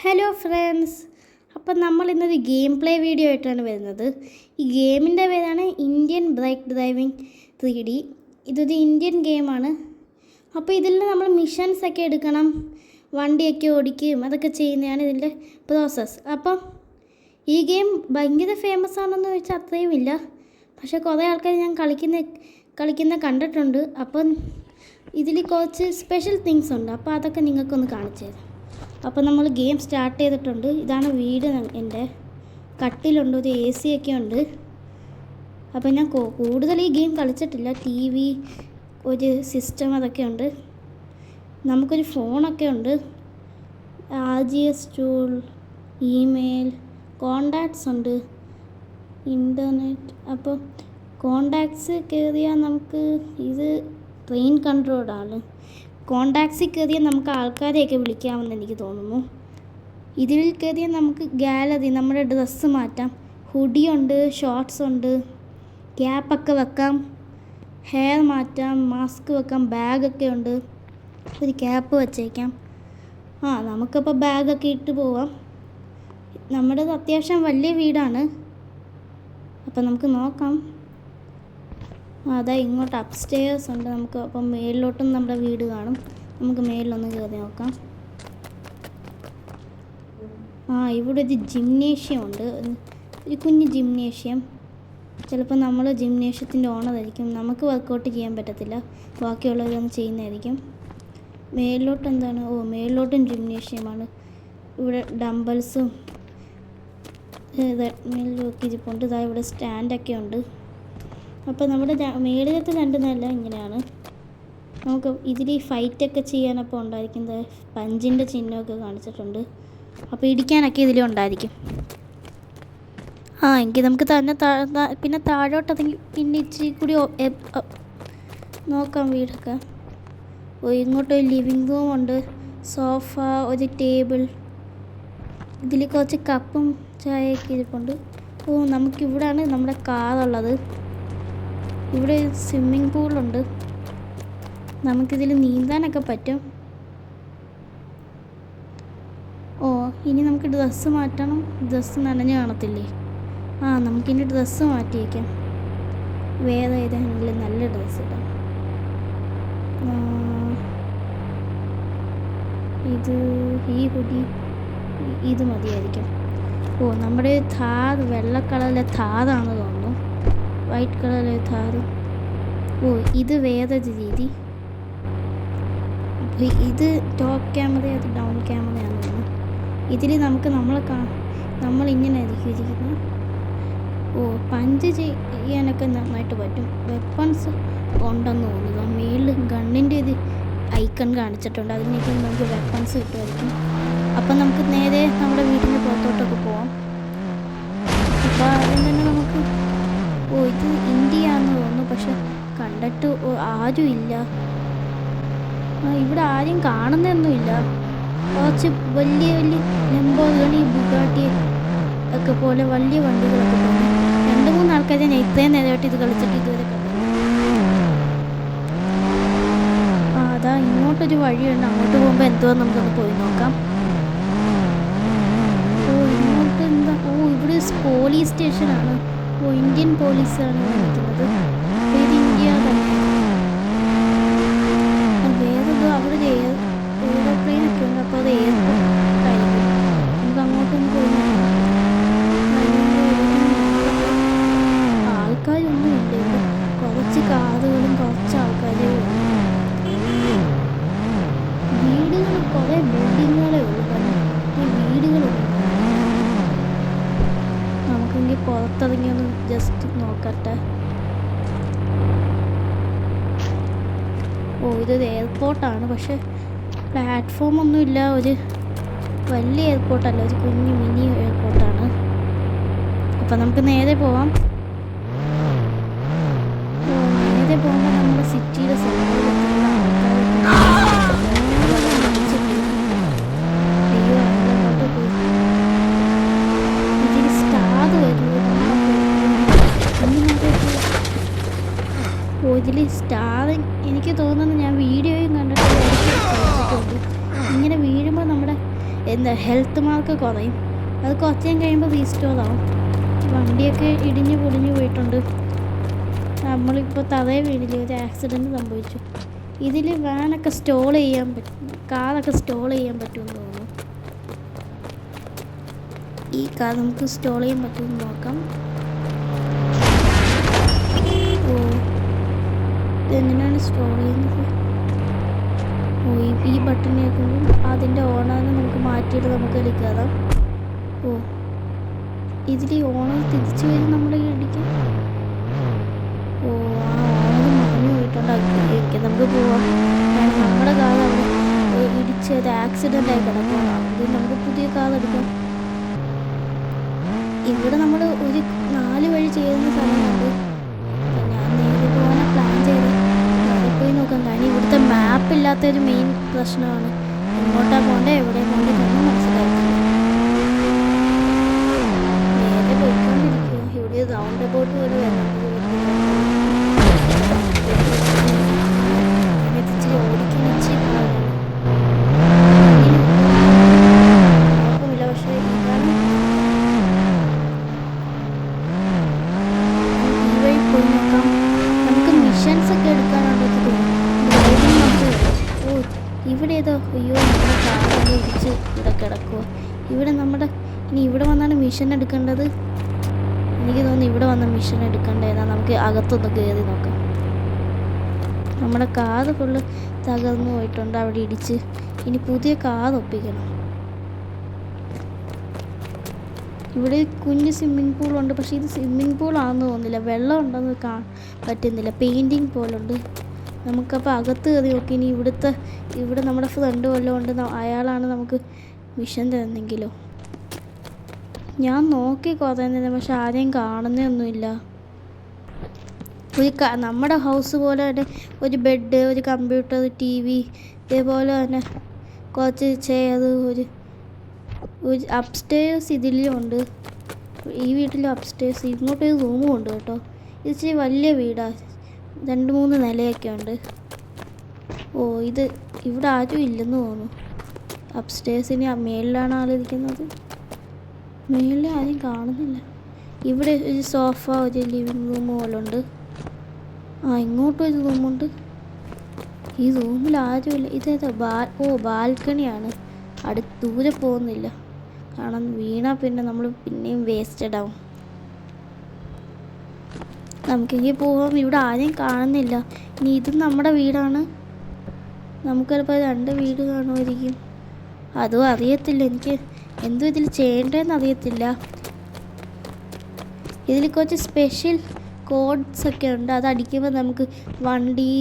Hello friends, അപ്പം നമ്മൾ ഇന്നൊരു ഗെയിം പ്ലേ വീഡിയോ ആയിട്ടാണ് വരുന്നത്. ഈ ഗെയിമിൻ്റെ പേരാണ് ഇന്ത്യൻ ബൈക്ക് ഡ്രൈവിംഗ് 3D. ഇതൊരു ഇന്ത്യൻ ഗെയിമാണ്. അപ്പോൾ ഇതിൽ നമ്മൾ മിഷൻസ് ഒക്കെ എടുക്കണം, വണ്ടിയൊക്കെ ഓടിക്കുകയും അതൊക്കെ ചെയ്യുന്നതാണ് ഇതിൻ്റെ പ്രോസസ്സ്. അപ്പം ഈ ഗെയിം ഭയങ്കര ഫേമസ് ആണെന്ന് ചോദിച്ചാൽ അത്രയും ഇല്ല, പക്ഷേ കുറേ ആൾക്കാർ ഞാൻ കളിക്കുന്ന കണ്ടിട്ടുണ്ട്. അപ്പം ഇതിൽ കുറച്ച് സ്പെഷ്യൽ തിങ്സ് ഉണ്ട്, അപ്പോൾ അതൊക്കെ നിങ്ങൾക്കൊന്ന് കാണിച്ചു തരാം. അപ്പോൾ നമ്മൾ ഗെയിം സ്റ്റാർട്ട് ചെയ്തിട്ടുണ്ട്. ഇതാണ് വീട്. എൻ്റെ കട്ടിലുണ്ട്, ഒരു AC ഒക്കെ ഉണ്ട്. അപ്പോൾ ഞാൻ കൂടുതൽ ഈ ഗെയിം കളിച്ചിട്ടില്ല. TV, ഒരു സിസ്റ്റം അതൊക്കെ ഉണ്ട്. നമുക്കൊരു ഫോണൊക്കെ ഉണ്ട്. RGS ടൂൾ, ഇമെയിൽ, കോണ്ടാക്ട്സ് ഉണ്ട്, ഇൻ്റർനെറ്റ്. അപ്പോൾ കോണ്ടാക്ട്സ് കയറിയാൽ നമുക്ക് ഇത് ട്രെയിൻ കൺട്രോളാണ്. കോണ്ടാക്ട്സിൽ കയറിയാൽ നമുക്ക് ആൾക്കാരെയൊക്കെ വിളിക്കാമെന്ന് എനിക്ക് തോന്നുന്നു. ഇതിൽ കയറിയാൽ നമുക്ക് ഗാലറി, നമ്മുടെ ഡ്രസ്സ് മാറ്റാം. ഹുഡി ഉണ്ട്, ഷോർട്ട്സ് ഉണ്ട്, ക്യാപ്പൊക്കെ വെക്കാം, ഹെയർ മാറ്റാം, മാസ്ക് വെക്കാം, ബാഗൊക്കെ ഉണ്ട്. ഒരു ക്യാപ്പ് വെച്ചേക്കാം. നമുക്കപ്പോൾ ബാഗൊക്കെ ഇട്ട് പോവാം. നമ്മുടേത് അത്യാവശ്യം വലിയ വീടാണ്. അപ്പം നമുക്ക് നോക്കാം. അതാ ഇങ്ങോട്ട് അപ്സ്റ്റേഴ്സ് ഉണ്ട്. നമുക്ക് അപ്പം മേളിലോട്ടും നമ്മുടെ വീട് കാണും. നമുക്ക് മേളിലൊന്ന് കയറി നോക്കാം. ഇവിടെ ഒരു ജിംനേഷ്യം ഉണ്ട്, ഒരു കുഞ്ഞ് ജിംനേഷ്യം. ചിലപ്പോൾ നമ്മൾ ജിംനേഷ്യത്തിൻ്റെ ഓണറായിരിക്കും. നമുക്ക് വർക്കൗട്ട് ചെയ്യാൻ പറ്റത്തില്ല, ബാക്കിയുള്ളവരൊന്ന് ചെയ്യുന്നതായിരിക്കും. മേളിലോട്ട് എന്താണ്? മേളിലോട്ടും ജിംനേഷ്യമാണ്. ഇവിടെ ഡംബൽസും മേളിലൊക്കെ ഇരിപ്പുണ്ട്. ഇതാ ഇവിടെ സ്റ്റാൻഡൊക്കെ ഉണ്ട്. അപ്പോൾ നമ്മുടെ മേളിലത്തെ 2 നില ഇങ്ങനെയാണ്. നമുക്ക് ഇതിൽ ഫൈറ്റൊക്കെ ചെയ്യാനപ്പോൾ ഉണ്ടായിരിക്കുന്നത് പഞ്ചിൻ്റെ ചിഹ്നമൊക്കെ കാണിച്ചിട്ടുണ്ട്. അപ്പോൾ ഇടിക്കാനൊക്കെ ഇതിലുണ്ടായിരിക്കും. എങ്കിൽ നമുക്ക് തന്നെ പിന്നെ താഴോട്ടതെങ്കിൽ പിന്നെ ഇച്ചിരി കൂടി നോക്കാം വീടൊക്കെ. ഇങ്ങോട്ട് ഒരു ലിവിങ് റൂം ഉണ്ട്, സോഫ, ഒരു ടേബിൾ. ഇതിൽ കുറച്ച് കപ്പും ചായയൊക്കെ ഇരിപ്പുണ്ട്. നമുക്കിവിടെയാണ് നമ്മുടെ കാറുള്ളത്. ഇവിടെ സ്വിമ്മിങ് പൂളുണ്ട്, നമുക്കിതിൽ നീന്താനൊക്കെ പറ്റും. ഇനി നമുക്ക് ഡ്രസ്സ് മാറ്റണം. ഡ്രസ്സ് നനഞ്ഞ് കാണത്തില്ലേ? നമുക്കിനി ഡ്രസ്സ് മാറ്റി വയ്ക്കാം. വേറെ ഏതെങ്കിലും നല്ല ഡ്രസ്സ് ഇടാം. ഈ ഹുഡി ഇത് മതിയായിരിക്കും. നമ്മുടെ ഥാർ വെള്ള കളറിലെ ഥാറാണ് തോന്നുന്നു, വൈറ്റ് കളറിലെ ഥാറ്. ഇത് വേറൊരു രീതി. ഇത് ടോപ്പ് ക്യാമറ, അത് ഡൗൺ ക്യാമറയാണ് തോന്നുന്നു. ഇതിൽ നമുക്ക് നമ്മളിങ്ങനെ ആയിരിക്കും ഇരിക്കുന്നത്. പഞ്ച് ചെയ്യാനൊക്കെ നന്നായിട്ട് പറ്റും. വെപ്പൺസ് ഉണ്ടെന്ന് തോന്നുന്നു. മേളിൽ ഗണ്ണിൻ്റെ ഒരു ഐക്കൺ കാണിച്ചിട്ടുണ്ട്. അതിനൊക്കെ നമുക്ക് വെപ്പൺസ് കിട്ടുമായിരിക്കും. അപ്പം നമുക്ക് നേരെ നമ്മുടെ വീടിൻ്റെ പുറത്തോട്ടൊക്കെ പോവാം. അപ്പോൾ ആദ്യം തന്നെ നമുക്ക് ഇത് ഇന്ത്യയാണെന്ന് തോന്നുന്നു, പക്ഷെ കണ്ടിട്ട് ആരും ഇല്ല. ഇവിടെ ആരും കാണുന്നൊന്നുമില്ല. കുറച്ച് വലിയ വലിയ ലംബോർഗിനി, ബുഗാട്ടി ഒക്കെ പോലെ വലിയ വണ്ടികളൊക്കെ പോകുന്നു. 2-3 ആൾക്കാരെ ഞാൻ ഇത്രയും നേരമായിട്ട് ഇത് കളിച്ചിട്ട് ഇതുവരെ കണ്ടു. അതാ ഇങ്ങോട്ടൊരു വഴിയുണ്ട്. അങ്ങോട്ട് പോകുമ്പോൾ എന്തോ നമുക്കൊന്ന് പോയി നോക്കാം. ഇങ്ങോട്ട് എന്താ? ഇവിടെ പോലീസ് സ്റ്റേഷനാണ്. ഇന്ത്യൻ പോലീസാണ് കാണിക്കുന്നത്. ഇത് ഇന്ത്യ തന്നെ. വേറെന്തോ അവിടെ ഒരു എയർപ്ലെയിനൊക്കെ ഉണ്ട്. അപ്പോൾ അത് എയർപോർട്ടായിരിക്കും. നമുക്ക് അങ്ങോട്ടൊന്ന് പോയി ആൾക്കാരൊന്നും ഇല്ല. ഇവിടെ കുറച്ച് കാറുകളും കുറച്ച് ആൾക്കാരും ഉണ്ട്. വീടുകൾ, കുറേ ബിൽഡിങ്ങുകളേ ഉള്ളൂ. ഈ വീടുകളുണ്ട്. നമുക്കെങ്കിൽ പുറത്തിറങ്ങി ഒന്ന് ജസ്റ്റ് നോക്കട്ടെ. ഇതൊരു എയർപോർട്ടാണ്, പക്ഷെ പ്ലാറ്റ്ഫോം ഒന്നുമില്ല. ഒരു വലിയ എയർപോർട്ടല്ല, ഒരു കുഞ്ഞു മിനി എയർപോർട്ടാണ്. അപ്പം നമുക്ക് നേരെ പോവാം. നേരെ പോകുമ്പോൾ നമ്മുടെ സിറ്റിയുടെ സെൻറ്ററിലെത്തുന്ന ഇതിൽ സ്റ്റാർ വരുന്നത്. ഇതിൽ സ്റ്റാർ എനിക്ക് തോന്നുന്നു, ഞാൻ വീഡിയോയും കണ്ടിട്ടുണ്ട്. ഇങ്ങനെ വീഴുമ്പോൾ നമ്മുടെ എന്താ ഹെൽത്ത് മാർക്ക് കുറയും. അത് കുറച്ച് നേരം കഴിയുമ്പോൾ റീസ്റ്റോർ ആവും. വണ്ടിയൊക്കെ ഇടിഞ്ഞ് പൊടിഞ്ഞ് പോയിട്ടുണ്ട്. നമ്മളിപ്പോൾ തറയെ വീടില്ല, ഒരു ആക്സിഡൻറ്റ് സംഭവിച്ചു. ഇതിൽ വാനൊക്കെ സ്റ്റോൾ ചെയ്യാൻ പറ്റും, കാറൊക്കെ സ്റ്റോൾ ചെയ്യാൻ പറ്റുമെന്ന് തോന്നുന്നു. ഈ കാർ നമുക്ക് സ്റ്റോൾ ചെയ്യാൻ പറ്റുമെന്ന് നോക്കാം. ഓ, ഇതെങ്ങനെയാണ് സ്റ്റോൾ ചെയ്യുന്നത്? ഓ, ഈ ബട്ടൺ കേൾക്കുമ്പോൾ അതിൻ്റെ ഓണാന്ന് നമുക്ക് മാറ്റിയിട്ട് നമുക്ക് അതിൽ കയറാം. ഓ, ഇതിൽ ഓണം തിരിച്ചു വരും നമ്മുടെ ഇടിക്കാൻ. ഓ, ആ ഓണം മറിഞ്ഞു പോയിട്ടുണ്ട്. നമുക്ക് പോവാം. നമ്മുടെ കാർ അവിടെ ഇടിച്ച് അത് ആക്സിഡൻ്റ് ആയി കിടക്കുകയാണ്. അത് നമുക്ക് പുതിയ കാർ എടുക്കാം. ഇവിടെ നമ്മൾ ഒരു 4 വഴി ചെയ്യുന്ന സ്ഥലമുണ്ട്. ഞാൻ നേരെ പോകാനാണ് പ്ലാൻ ചെയ്തത്. അവിടെ പോയി നോക്കാം. കാരണം ഇവിടുത്തെ മാപ്പില്ലാത്തൊരു മെയിൻ പ്രശ്നമാണ്. എങ്ങോട്ടാണ് പോകേണ്ടത്, എവിടെ പോകേണ്ടതെന്ന് മനസ്സിലാക്കില്ല. നേരെ പോയിക്കൊണ്ടിരിക്കുക. ഇവിടെ റൗണ്ട് അബൌട്ട് പോലെ വരുന്നത് ഇച്ചിരി ഓടിക്കാൻ ഇച്ചിരി കുഴപ്പമില്ല. പക്ഷേ ഇതാണ് ഈ വഴി പോയി നോക്കാം. നമുക്ക് മിഷൻസ് ഒക്കെ എടുക്കാനുള്ളത് തോന്നുന്നു. ഓ, ഇവിടെ ഏതോ അയ്യോ നമ്മുടെ കാറൊക്കെ ഇടിച്ച് ഇവിടെ കിടക്കുമോ. ഇവിടെ നമ്മുടെ ഇനി ഇവിടെ വന്നാണ് മിഷൻ എടുക്കേണ്ടത്. എനിക്ക് തോന്നുന്നു ഇവിടെ വന്ന മിഷൻ എടുക്കേണ്ടതാണ്. നമുക്ക് അകത്തൊന്ന് കയറി നോക്കാം. നമ്മുടെ കാർ ഫുള്ള് തകർന്നു പോയിട്ടുണ്ട് അവിടെ ഇടിച്ച്. ഇനി പുതിയ കാർ ഒപ്പിക്കണം. ഇവിടെ കുഞ്ഞ് സ്വിമ്മിങ് പൂളുണ്ട്. പക്ഷേ ഇത് സ്വിമ്മിങ് പൂളാണെന്ന് തോന്നുന്നില്ല, വെള്ളം ഉണ്ടെന്ന് പറ്റുന്നില്ല. പെയിൻറ്റിങ് പോലുണ്ട്. നമുക്കപ്പോൾ അകത്ത് കയറി നോക്കി. ഇനി ഇവിടെ നമ്മുടെ ഫ്രണ്ട് വല്ലതും ഉണ്ട്, അയാളാണ് നമുക്ക് മിഷൻ തരുന്നെങ്കിലോ. ഞാൻ നോക്കി കുറേ നേരം, പക്ഷെ ആരെയും കാണുന്നൊന്നുമില്ല. നമ്മുടെ ഹൗസ് പോലെ തന്നെ ഒരു ബെഡ്, ഒരു കമ്പ്യൂട്ടർ, TV, ഇതേപോലെ തന്നെ കുറച്ച് ചെയർ, ഒരു അപ്സ്റ്റേഴ്സ് ഇതിലും ഉണ്ട്. ഈ വീട്ടിലും അപ്സ്റ്റേഴ്സ്. ഇങ്ങോട്ടൊരു റൂമും ഉണ്ട് കേട്ടോ. ഇത് ഇച്ചിരി വലിയ വീടാണ്, 2-3 നിലയൊക്കെ ഉണ്ട്. ഓ, ഇവിടെ ആരും ഇല്ലെന്ന് തോന്നുന്നു. അപ്സ്റ്റേഴ്സിന് മേളിലാണ് ആളിരിക്കുന്നത്. മേളിൽ ആരും കാണുന്നില്ല. ഇവിടെ ഒരു സോഫ, ഒരു ലിവിങ് റൂം പോലെ ഉണ്ട്. ഇങ്ങോട്ടും ഒരു റൂമുണ്ട്. ഈ റൂമിൽ ആരുമില്ല. ഇതേതാ ബാൽക്കണിയാണ്. ദൂരെ പോകുന്നില്ല. കാരണം വീണാൽ പിന്നെ നമ്മൾ പിന്നെയും വേസ്റ്റഡ് ആവും. നമുക്കെങ്കിൽ പോകാം. ഇവിടെ ആരെയും കാണുന്നില്ല. ഇനി ഇതും നമ്മുടെ വീടാണ്. നമുക്ക് ചിലപ്പോൾ 2 വീട് കാണുമായിരിക്കും. അതും അറിയത്തില്ല. എനിക്ക് എന്തോ ഇതിൽ ചെയ്യേണ്ടതെന്ന് അറിയത്തില്ല. ഇതിൽ കുറച്ച് സ്പെഷ്യൽ കോഡ്സ് ഒക്കെ ഉണ്ട്. അത് അടിക്കുമ്പോൾ നമുക്ക് വണ്ടി,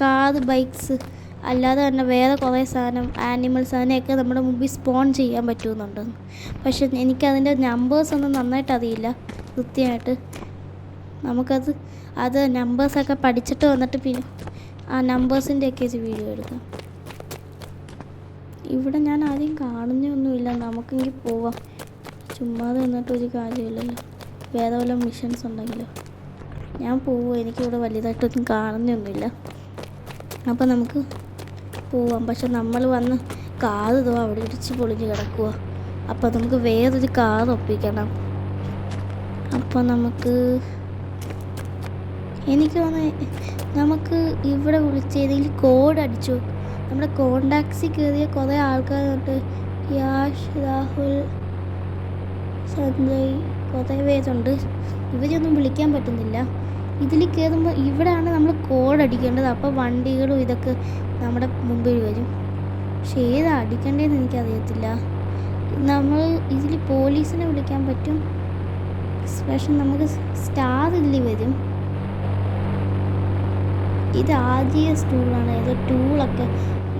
കാർ, ബൈക്സ് അല്ലാതെ തന്നെ വേറെ കുറേ സാധനം, ആനിമൽസ്, അതിനെയൊക്കെ നമ്മുടെ മുമ്പിൽ സ്പോൺ ചെയ്യാൻ പറ്റുമെന്നുണ്ട്. പക്ഷെ എനിക്കതിൻ്റെ നമ്പേഴ്സ് ഒന്നും നന്നായിട്ട് അറിയില്ല കൃത്യമായിട്ട്. അത് നമ്പേഴ്സൊക്കെ പഠിച്ചിട്ട് വന്നിട്ട് പിന്നെ ആ നമ്പേഴ്സിൻ്റെയൊക്കെ ഒരു വീഡിയോ എടുക്കാം. ഇവിടെ ഞാൻ ആരെയും കാണുന്നൊന്നുമില്ല. നമുക്കെങ്കിൽ പോവാം. ചുമ്മാതെ നിന്നിട്ടൊരു കാര്യമില്ലല്ലോ. വേറെ വല്ല മിഷൻസ് ഉണ്ടെങ്കിലോ. ഞാൻ പോവുക. എനിക്കിവിടെ വലുതായിട്ടൊന്നും കാണുന്നൊന്നുമില്ല. അപ്പോൾ നമുക്ക് പോവാം. പക്ഷെ നമ്മൾ വന്ന് കാർ അവിടെ ഇടിച്ച് പൊളിഞ്ഞ് കിടക്കുക. അപ്പോൾ നമുക്ക് വേറൊരു കാർ ഒപ്പിക്കണം. അപ്പോൾ എനിക്ക് തോന്നുന്നു നമുക്ക് ഇവിടെ വിളിച്ച് ഏതെങ്കിലും കോഡ് അടിച്ചു. നമ്മുടെ കോണ്ടാക്ട്സിൽ കയറിയ കുറേ ആൾക്കാരുണ്ട്. യാഷ്, രാഹുൽ, സഞ്ജയ്, കുറേ പേരുണ്ട്. ഇവരൊന്നും വിളിക്കാൻ പറ്റുന്നില്ല. ഇതിൽ കയറുമ്പോൾ ഇവിടെയാണ് നമ്മൾ കോഡ് അടിക്കേണ്ടത്. അപ്പോൾ വണ്ടികളും ഇതൊക്കെ നമ്മുടെ മുമ്പിൽ വരും. പക്ഷേ ഏതാ അടിക്കേണ്ടതെന്ന് എനിക്കറിയത്തില്ല. നമ്മൾ ഇതിൽ പോലീസിനെ വിളിക്കാൻ പറ്റും. പക്ഷെ നമുക്ക് സ്റ്റാർ ഇതിൽ വരും. ഇത് RGS ടൂളാണ്. ഏതോ ടൂളൊക്കെ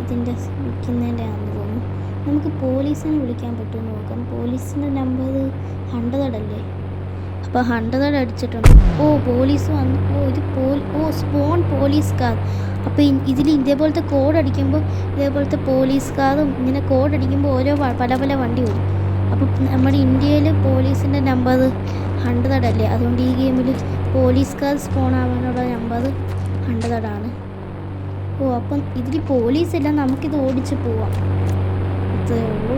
ഇതിൻ്റെ വിൽക്കുന്നതിൻ്റെ ആണെന്ന് തോന്നുന്നു. നമുക്ക് പോലീസിനെ വിളിക്കാൻ പറ്റുമെന്ന് നോക്കാം. പോലീസിൻ്റെ നമ്പർ 100 അല്ലേ. അപ്പോൾ 100 അടിച്ചിട്ടുണ്ട്. പോലീസ് വന്നു. Spawn police car. അപ്പോൾ ഇതിൽ ഇതേപോലത്തെ കോഡ് അടിക്കുമ്പോൾ ഇതേപോലത്തെ പോലീസ് കാറും ഇങ്ങനെ കോഡ് അടിക്കുമ്പോൾ ഓരോ പല പല വണ്ടി വരും. അപ്പോൾ നമ്മുടെ ഇന്ത്യയിൽ പോലീസിൻ്റെ നമ്പർ 100 അല്ലേ. അതുകൊണ്ട് ഈ ഗെയിമിൽ പോലീസ് കാർ സ്പോൺ ആവാനുള്ള നമ്പർ 100 ആണ്. ഓ അപ്പം ഇതിൽ പോലീസില്ല, നമുക്കിത് ഓടിച്ച് പോവാം, അത്രേ ഉള്ളൂ.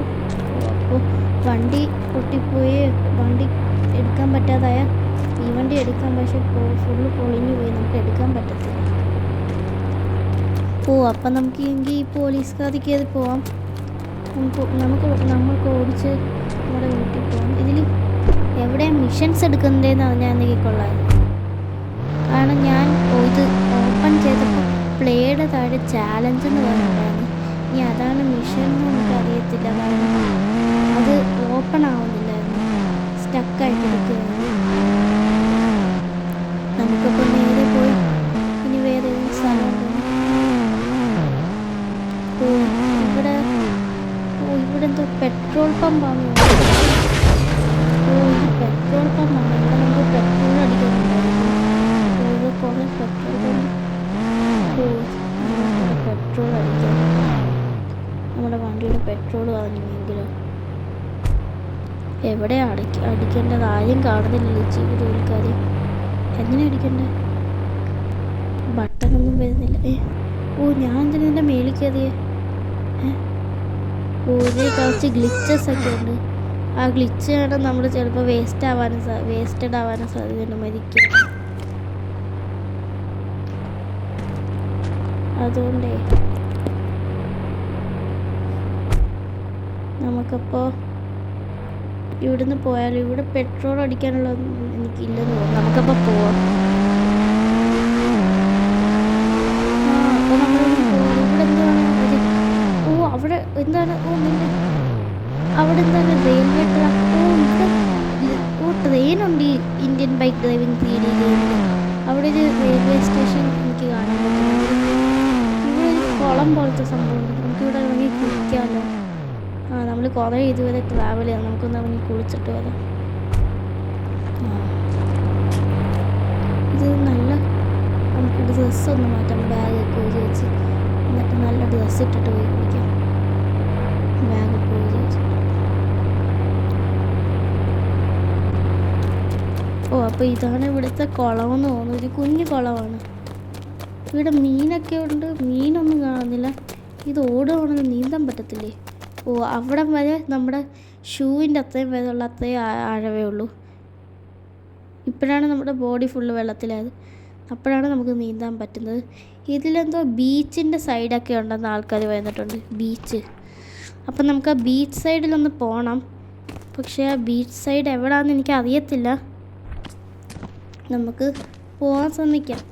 അപ്പോൾ വണ്ടി പൊട്ടിപ്പോയി, വണ്ടി എടുക്കാൻ പറ്റാതായ ഈ വണ്ടി എടുക്കാൻ, പക്ഷേ ഫുള്ള് പൊളിഞ്ഞു പോയി, നമുക്ക് എടുക്കാൻ പറ്റത്തില്ല. ഓ അപ്പം നമുക്ക് എങ്കിൽ ഈ പോലീസ് കാതി കയറി പോവാം. നമ്മൾക്ക് ഓടിച്ച് നമ്മുടെ വീട്ടിൽ പോകാം. ഇതിൽ എവിടെയാണ് മിഷൻസ് എടുക്കുന്നതെന്ന് അറിഞ്ഞാൽ കൊള്ളായിരുന്നു. കാരണം ഞാൻ ഇത് ഓപ്പൺ ചെയ്തപ്പോൾ പ്ലേയുടെ താഴെ ചാലഞ്ച് എന്ന് പറഞ്ഞിട്ടാണ്. ഇനി അതാണ് മിഷൻ എന്ന് നമുക്ക് അറിയത്തില്ല, കാരണം അത് ഓപ്പൺ ആവുന്നില്ലായിരുന്നു, സ്റ്റക്കായിട്ടിരിക്കുകയാണ്. നമുക്കിപ്പോൾ നേരെ പോയി ഇനി വേറെ സ്ഥലമുണ്ട്. ഇവിടെ എന്തോ പെട്രോൾ പമ്പാണ്. ഇത് പെട്രോൾ പമ്പാണ്. ഇവിടെ നമുക്ക് പെട്രോൾ അടിക്കുന്നുണ്ടായിരുന്നു. കുറേ പെട്രോൾ അടിക്കാൻ നമ്മുടെ വണ്ടിയുടെ പെട്രോൾ കളഞ്ഞെങ്കിലോ. എവിടെ അടിക്കേണ്ടത് ആരും കാണുന്നില്ല ജീവിതക്കാരെ. എങ്ങനെ അടിക്കണ്ടേ? ബട്ടണൊന്നും വരുന്നില്ല. ഓ ഞാൻ എന്തിനാ മേളിൽ കയറിയേ? ഇതിൽ കുറച്ച് ഗ്ലിച്ചസ് ഒക്കെ ഉണ്ട്. ആ ഗ്ലിച്ച് കാരണം നമ്മൾ ചിലപ്പോൾ വേസ്റ്റഡ് ആവാനും സാധ്യതയുണ്ട്, മരിക്കും. അതുകൊണ്ടേ നമുക്കപ്പോൾ ഇവിടുന്ന് പോയാലും ഇവിടെ പെട്രോൾ അടിക്കാനുള്ള എനിക്കില്ലെന്ന് തോന്നുന്നു. നമുക്കപ്പോൾ പോവാം. അപ്പോൾ നമ്മൾ ഇവിടെ എന്താണ് അവിടെ എന്താണ്? അവിടെ എന്താണ്? Railway track. ട്രെയിനുണ്ട് ഈ ഇന്ത്യൻ ബൈക്ക് ഡ്രൈവിംഗ് 3D ഗെയിമിൽ. അവിടെ ഒരു റെയിൽവേ സ്റ്റേഷൻ എനിക്ക് കാണാൻ പറ്റുന്നുണ്ട്. ഇവിടെ ഒരു കുളം പോലത്തെ സംഭവമുണ്ട്, നമുക്കിവിടെ ഇറങ്ങി കുളിക്കാമല്ലോ. നമ്മൾ കുറേ ഇതുവരെ ട്രാവൽ ചെയ്യാം, നമുക്കൊന്ന് ഇറങ്ങി കുളിച്ചിട്ട് വരാം. ഇത് നല്ല, നമുക്ക് ഡ്രസ്സൊന്ന് മാറ്റാം, ബാഗൊക്കെ ഊരി വെച്ച്, എന്നിട്ട് നല്ല ഡ്രസ്സ് ഇട്ടിട്ട് പോയി കുളിക്കാം. ബാഗൊക്കെ ഊരി വെച്ചിട്ട്. ഓ അപ്പോൾ ഇതാണ് ഇവിടുത്തെ കുളമെന്ന് തോന്നുന്നു. ഒരു കുഞ്ഞു കുളമാണ്. ഇവിടെ മീനൊക്കെ ഉണ്ട്, മീനൊന്നും കാണുന്നില്ല. ഇത് ഓടുവാണെങ്കിൽ നീന്താൻ പറ്റത്തില്ലേ? ഓ അവിടം വരെ നമ്മുടെ ഷൂവിൻ്റെ അത്രയും വരെയുള്ള അത്രയും ആഴവേ ഉള്ളൂ. ഇപ്പോഴാണ് നമ്മുടെ ബോഡി ഫുള്ള് വെള്ളത്തിലായത്, അപ്പോഴാണ് നമുക്ക് നീന്താൻ പറ്റുന്നത്. ഇതിലെന്തോ ബീച്ചിൻ്റെ സൈഡൊക്കെ ഉണ്ടെന്ന് ആൾക്കാർ വന്നിട്ടുണ്ട്, ബീച്ച്. അപ്പം നമുക്ക് ആ ബീച്ച് സൈഡിലൊന്ന് പോകണം. പക്ഷേ ആ ബീച്ച് സൈഡ് എവിടെയാണെന്ന് എനിക്ക് അറിയത്തില്ല. നമുക്ക് പോകാൻ ശ്രമിക്കാം.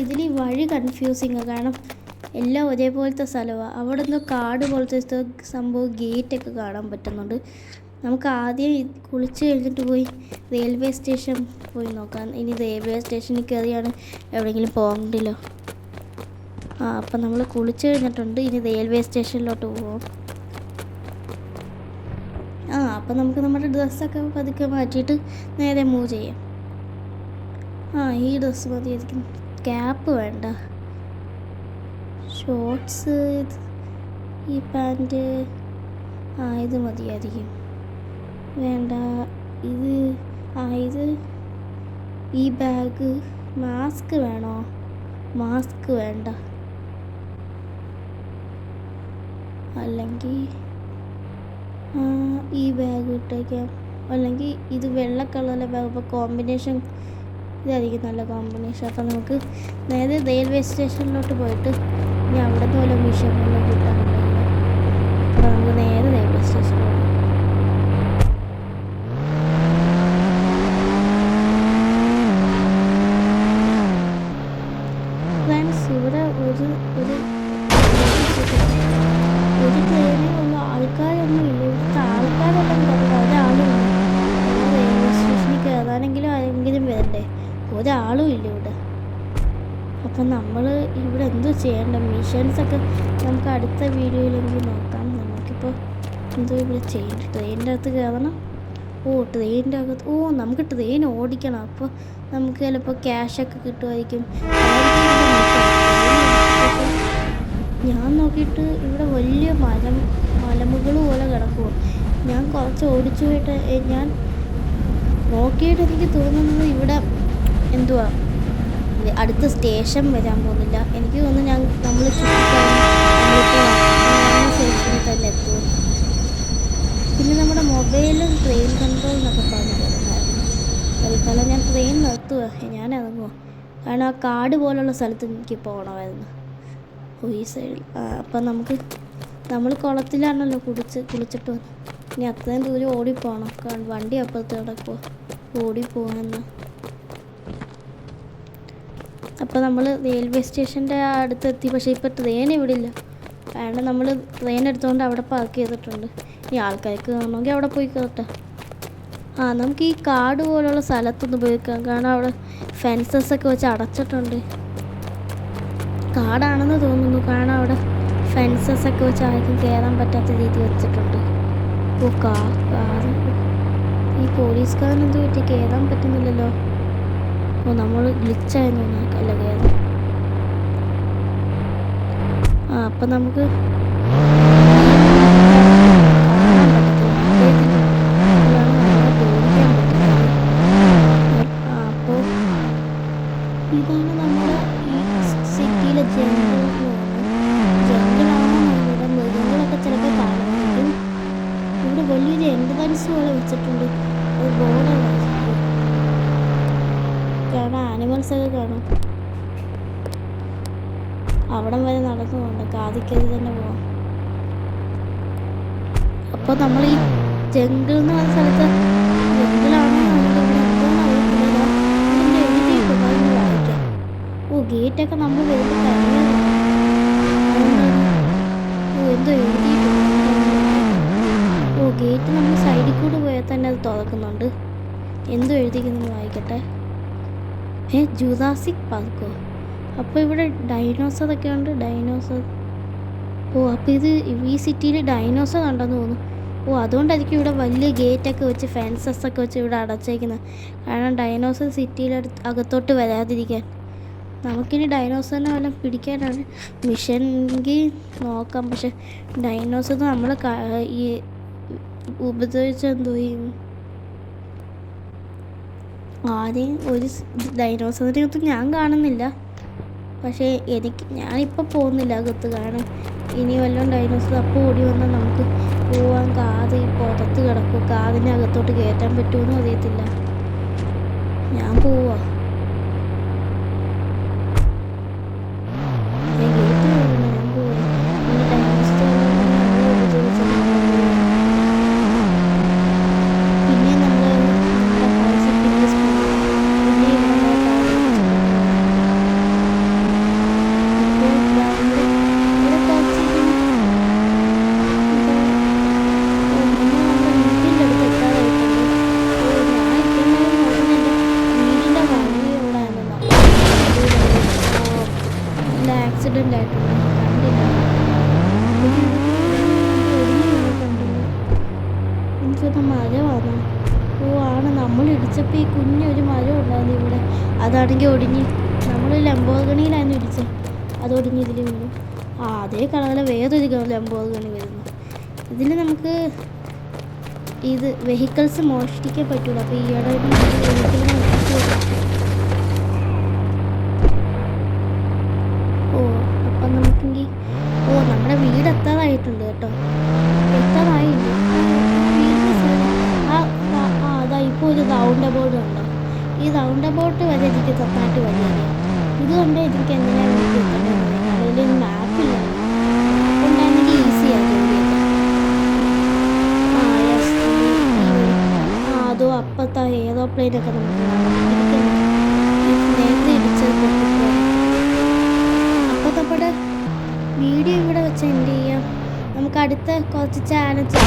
ഇതിൽ വഴി കൺഫ്യൂസിങ്, കാരണം എല്ലാം ഒരേപോലത്തെ സ്ഥലമാണ്. അവിടെ നിന്ന് കാട് പോലത്തെ സംഭവം ഗേറ്റൊക്കെ കാണാൻ പറ്റുന്നുണ്ട്. നമുക്ക് ആദ്യം കുളിച്ച് കഴിഞ്ഞിട്ട് പോയി റെയിൽവേ സ്റ്റേഷൻ പോയി നോക്കാം. ഇനി റെയിൽവേ സ്റ്റേഷനിൽ കയറിയാണ് എവിടെയെങ്കിലും പോകണ്ടല്ലോ. അപ്പം നമ്മൾ കുളിച്ച് കഴിഞ്ഞിട്ടുണ്ട്, ഇനി റെയിൽവേ സ്റ്റേഷനിലോട്ട് പോകാം. അപ്പം നമുക്ക് നമ്മുടെ ഡ്രസ്സൊക്കെ പതുക്കെ മാറ്റിയിട്ട് നേരെ മൂവ് ചെയ്യാം. ഈ ഡ്രസ്സ് മതിയായിരിക്കും, ക്യാപ്പ് വേണ്ട, ഷോർട്സ്, ഈ പാൻറ്റ് ഇത് മതിയായിരിക്കും. വേണ്ട ഇത് ഈ ബാഗ്. മാസ്ക് വേണോ? മാസ്ക് വേണ്ട. അല്ലെങ്കിൽ ഈ ബാഗ് ഇട്ടേക്കാം, അല്ലെങ്കിൽ ഇത് വെള്ള കളറിലെ ബാഗ്. ഇപ്പോൾ കോമ്പിനേഷൻ ഇതായിരിക്കും നല്ല കോമ്പിനേഷൻ. അപ്പം നമുക്ക് നേരെ റെയിൽവേ സ്റ്റേഷനിലോട്ട് പോയിട്ട് ഇനി അവിടെ നിന്ന് വല്ല മിഷനെല്ലാം കിട്ടാനുണ്ടെങ്കിൽ അപ്പോൾ നമുക്ക് നേരെ റെയിൽവേ സ്റ്റേഷനിലോട്ട്. ഫ്രണ്ട്സ് ഇവിടെ ഒരു ട്രെയിനേ ഉള്ള ആൾക്കാരൊന്നും ഇല്ല. ഇവിടുത്തെ ആൾക്കാരെല്ലാം ഒരാളും ഇല്ല. റെയിൽവേ സ്റ്റേഷനിൽ കയറാനെങ്കിലും ആരെങ്കിലും വരണ്ടേ? ഒരാളും ഇല്ല ഇവിടെ. അപ്പം നമ്മൾ ഇവിടെ എന്തോ ചെയ്യേണ്ട മിഷൻസൊക്കെ നമുക്ക് അടുത്ത വീഡിയോയിലെങ്കിലും നോക്കാം. നമുക്കിപ്പോൾ എന്തോ ഇവിടെ ചെയ്യണം. ട്രെയിനിൻ്റെ അകത്ത് കയറണം. ട്രെയിനിൻ്റെ അകത്ത് നമുക്ക് ട്രെയിൻ ഓടിക്കണം. അപ്പോൾ നമുക്ക് ചിലപ്പോൾ ക്യാഷൊക്കെ കിട്ടുമായിരിക്കും. ഞാൻ നോക്കിയിട്ട് ഇവിടെ വലിയ മലമുകൾ പോലെ കിടക്കുമോ. ഞാൻ കുറച്ച് ഓടിച്ചു പോയിട്ട് ഞാൻ നോക്കിയിട്ട് എനിക്ക് തോന്നുന്നത് ഇവിടെ എന്തുവാ അടുത്ത സ്റ്റേഷൻ വരാൻ പോകുന്നില്ല. എനിക്ക് തോന്നുന്നു നമ്മൾ ചുറ്റിക്കഴിഞ്ഞ് നമ്മളിപ്പോൾ സ്റ്റേഷനിൽ തന്നെ എത്തും. പിന്നെ നമ്മുടെ മൊബൈലും ട്രെയിൻ കൺട്രോൾ എന്നൊക്കെ പറഞ്ഞു തരുന്നായിരുന്നു. തൽക്കാലം ഞാൻ ട്രെയിൻ നിർത്തുക, ഞാൻ ഇറങ്ങുമോ, കാരണം ആ കാട് പോലുള്ള സ്ഥലത്ത് എനിക്ക് പോകണമായിരുന്നു. ഈ സൈഡിൽ അപ്പം നമ്മൾ കുളത്തിലാണല്ലോ കുളിച്ചിട്ട് വന്നു. ഇനി അത്രയും ദൂരം ഓടിപ്പോകണം, കാരണം വണ്ടി അപ്പുറത്ത് കിടക്കുമോ, ഓടിപ്പോകാമെന്ന്. അപ്പോൾ നമ്മൾ റെയിൽവേ സ്റ്റേഷൻ്റെ അടുത്തെത്തി. പക്ഷേ ഇപ്പോൾ ട്രെയിൻ ഇവിടെ ഇല്ല, കാരണം നമ്മൾ ട്രെയിൻ എടുത്തുകൊണ്ട് അവിടെ പാർക്ക് ചെയ്തിട്ടുണ്ട്. ഇനി ആൾക്കാർക്ക് കാണണമെങ്കിൽ അവിടെ പോയി കയറട്ടെ. നമുക്ക് ഈ കാട് പോലുള്ള സ്ഥലത്തൊന്ന് പോയിക്കാം, കാരണം അവിടെ ഫെൻസസൊക്കെ വെച്ച് അടച്ചിട്ടുണ്ട്. കാടാണെന്ന് തോന്നുന്നു, കാരണം അവിടെ ഫെൻസസൊക്കെ വെച്ച് ആർക്കും കയറാൻ പറ്റാത്ത രീതി വെച്ചിട്ടുണ്ട്. ഈ പോലീസുകാരനെന്ത് പറ്റി കയറാൻ പറ്റുന്നില്ലല്ലോ. നമ്മൾ ഗ്ലിച്ചായിരുന്നു അല്ല കയറാൻ. അപ്പം നമുക്ക് അപ്പോൾ ഇതാണ് നമ്മുടെ ഈ സിറ്റിയിലെ ജംഗിളാണോ ഇവിടെ മൃഗങ്ങളൊക്കെ ചിലപ്പോൾ കാണുമായിരിക്കും. ഇവിടെ വലിയൊരു എൻട്രൻസ് പോലെ വെച്ചിട്ടുണ്ട്, ഒരു ബോർഡ് കാരണം ആനിമൽസൊക്കെ കാണും. അവിടം വരെ നടന്നു പോകണ്ട, കാതിക്കത് തന്നെ പോവാം. അപ്പോൾ നമ്മൾ ഈ ജംഗിൾ എന്ന് പറഞ്ഞ സ്ഥലത്ത് ജംഗിളാണോ വായിക്കാം. ഗേറ്റൊക്കെ നമ്മൾ വരുമ്പോൾ കഴിയാതെ എന്തോ എഴുതിയിട്ടുണ്ട്. ഗേറ്റ് നമ്മൾ സൈഡിൽ കൂടെ പോയാൽ തന്നെ അത് തുറക്കുന്നുണ്ട്. എന്തോ എഴുതിക്കുന്നു വായിക്കട്ടെ. ജുറാസിക് പാർക്കോ. അപ്പോൾ ഇവിടെ ഡൈനോസറൊക്കെ ഉണ്ട്. ഡൈനോസർ. അപ്പോൾ ഇത് ഈ സിറ്റിയിൽ ഡൈനോസർ ഉണ്ടെന്ന് തോന്നുന്നു. അതുകൊണ്ടായിരിക്കും ഇവിടെ വലിയ ഗേറ്റൊക്കെ വെച്ച് ഫെൻസസൊക്കെ വെച്ച് ഇവിടെ അടച്ചേക്കുന്നത്, കാരണം ഡൈനോസർ സിറ്റിയിൽ അകത്തോട്ട് വരാതിരിക്കാൻ. നമുക്കിനി ഡൈനോസറിനെ വല്ലതും പിടിക്കാനാണ് മിഷനെങ്കിൽ നോക്കാം. പക്ഷെ ഡൈനോസർ നമ്മൾ ഈ ഉപദ്രവിച്ചെന്തോ ചെയ്യും. ആരെയും ഒരു ഡൈനോസറിനെയൊന്നും ഞാൻ കാണുന്നില്ല. പക്ഷേ ഞാനിപ്പോൾ പോകുന്നില്ല അകത്ത്, കാരണം ഇനി വല്ലതും ഡൈനോസർ അപ്പോൾ ഓടി വന്നാൽ നമുക്ക് പോവാൻ കാത് പുറത്ത് കിടക്കും. കാതിൻ്റെ അകത്തോട്ട് കയറ്റാൻ പറ്റുമെന്നും അറിയത്തില്ല. ഞാൻ പോവാ. ആക്സിഡൻ്റ് ആയിട്ടുണ്ട്, കണ്ടില്ല. എനിക്കൊന്ന് മരം വന്നു. ആണ് നമ്മൾ ഇടിച്ചപ്പോൾ ഈ കുഞ്ഞൊരു മരം ഉണ്ടായിരുന്നു ഇവിടെ. അതാണെങ്കിൽ ഒടിഞ്ഞ്, നമ്മൾ ലംബോർഗണിയിലായിരുന്നു ഇടിച്ചത്, അത് ഒടിഞ്ഞ് ഇതിൽ വീണു. അതേ കളറിൽ വേറൊരു ലംബോർഗണി വരുന്നു. ഇതിൽ നമുക്ക് ഇത് വെഹിക്കിൾസ് മോഷ്ടിക്കാൻ പറ്റില്ല. അപ്പോൾ ഈയിടെ വെഹിക്കിളിനെ നമുക്കെങ്കിൽ നമ്മുടെ വീട് എത്താറായിട്ടുണ്ട് കേട്ടോ. എത്താറായില്ല. അതാ ഇപ്പോൾ ഒരു റൗണ്ട് അബൌട്ട് ഉണ്ടോ. ഈ റൗണ്ട് അബൌട്ട് വരെ എനിക്ക് തന്നായിട്ട് വഴിയറിയാം. ഇതുകൊണ്ട് എനിക്ക് എങ്ങനെയാണ് വീട്ടിൽ എത്തേണ്ടത്. അതിൽ മാപ്പില്ല, ഉണ്ടായിരുന്നെങ്കിൽ ഈസിയാണ് ജോലിയൊക്കെ. അതോ അപ്പത്തെ എയ്റോപ്ലെയിനൊക്കെ നമുക്ക് നേരത്തെ ഇടിച്ചത്. അപ്പോൾ നമ്മുടെ വീഡിയോ ഇവിടെ വെച്ച് എൻഡ് ചെയ്യാം. നമുക്ക് അടുത്ത കുറച്ച് ചാലഞ്ച്